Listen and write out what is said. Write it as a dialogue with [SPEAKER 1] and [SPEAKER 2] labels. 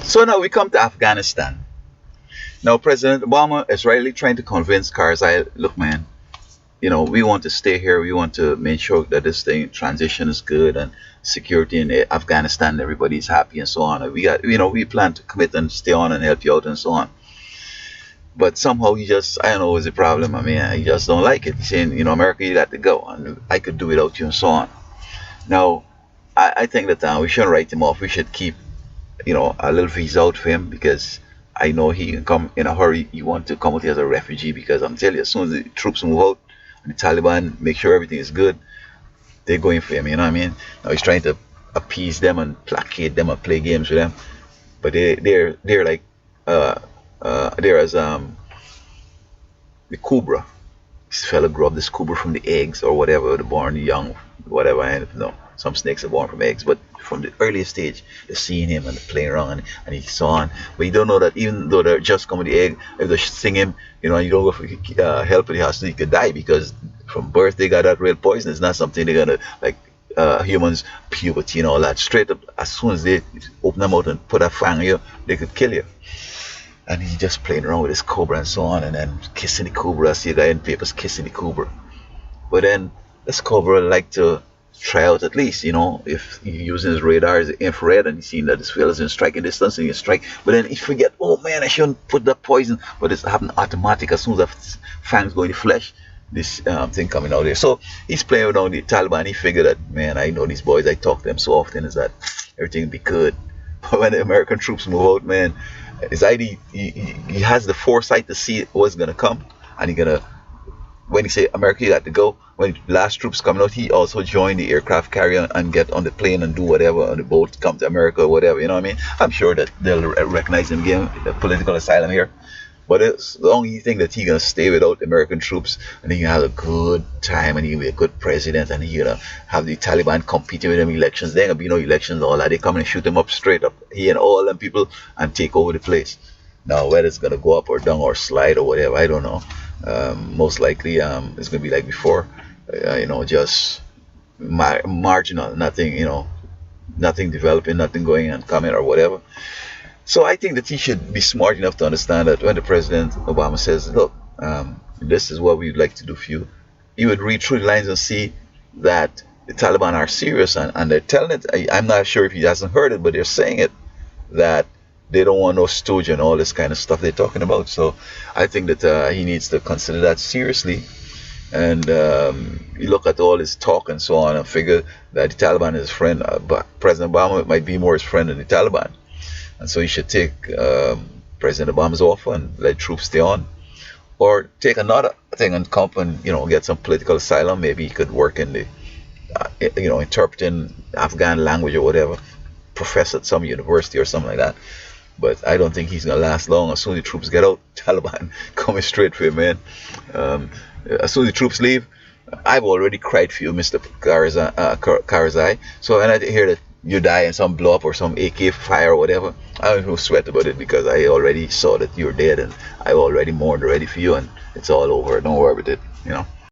[SPEAKER 1] So now we come to Afghanistan. Now President Obama is rightly trying to convince Karzai, look, man, we want to stay here. We want to make sure that this thing transition is good and security in Afghanistan, everybody's happy and so on. And we got, we plan to commit and stay on and help you out and so on. But somehow he just, I don't know what's the problem. I mean, he just don't like it. He's saying, America, you got to go, and I could do without you and so on. Now, I think that we shouldn't write him off. We should keep, a little visa out for him, because I know he can come in a hurry. He want to come out here as a refugee, because I'm telling you, as soon as the troops move out and the Taliban make sure everything is good, they're going for him. You know what I mean? Now he's trying to appease them and placate them and play games with them, but they're like they're as the cobra. This fella grew up this cobra from the eggs or whatever, the born young, whatever. I don't know. Some snakes are born from eggs, but from the earliest stage, they're seeing him and they're playing around, and he's so on. But you don't know that even though they're just coming the egg, if they sting him, and you don't go for help in the hospital, he could die, because from birth they got that real poison. It's not something they're gonna like humans, puberty and all that. Straight up, as soon as they open them out and put a fang on you, they could kill you. And he's just playing around with his cobra and so on, and then kissing the cobra. I see a guy in papers kissing the cobra. But then this cobra like to try out, at least, if he's using his radar as infrared and he's seeing that this fella's in striking distance, and he can strike. But then he forget, oh man, I shouldn't put that poison. But it's happening automatic as soon as that fangs go in the flesh. This thing coming out there. So he's playing around the Taliban. He figured that, man, I know these boys. I talk to them so often. Is that everything will be good. But when the American troops move out, man, it's either he has the foresight to see what's gonna come, and when he say America, you got to go. When the last troops coming out, he also joined the aircraft carrier and get on the plane and do whatever on the boat, come to America or whatever. You know what I mean? I'm sure that they'll recognize him again, the political asylum here. But it's the only thing that he's gonna stay without American troops, and he can have a good time, and he'll be a good president, and he's gonna have the Taliban competing with him in elections. There ain't gonna be no elections, all that. They come and shoot him up straight up, he and all them people, and take over the place. Now whether it's gonna go up or down or slide or whatever, I don't know. Most likely it's gonna be like before, just marginal, nothing, nothing developing, nothing going and coming or whatever. So I think that he should be smart enough to understand that when the President Obama says, look, this is what we'd like to do for you, he would read through the lines and see that the Taliban are serious, and they're telling it. I'm not sure if he hasn't heard it, but they're saying it, that they don't want no stooge and all this kind of stuff they're talking about. So I think that he needs to consider that seriously, and you look at all his talk and so on and figure that the Taliban is his friend, but President Obama might be more his friend than the Taliban. And so he should take President Obama's offer and let troops stay on, or take another thing and come and get some political asylum. Maybe he could work in the interpreting Afghan language or whatever, professor at some university or something like that. But I don't think he's gonna last long. As soon as the troops get out, Taliban coming straight for him, man. As soon as the troops leave, I've already cried for you, Mr. Karzai. So when I hear that you die and some blow up or some AK fire or whatever, I don't even sweat about it, because I already saw that you're dead, and I already mourned already for you, and it's all over. Don't worry about it,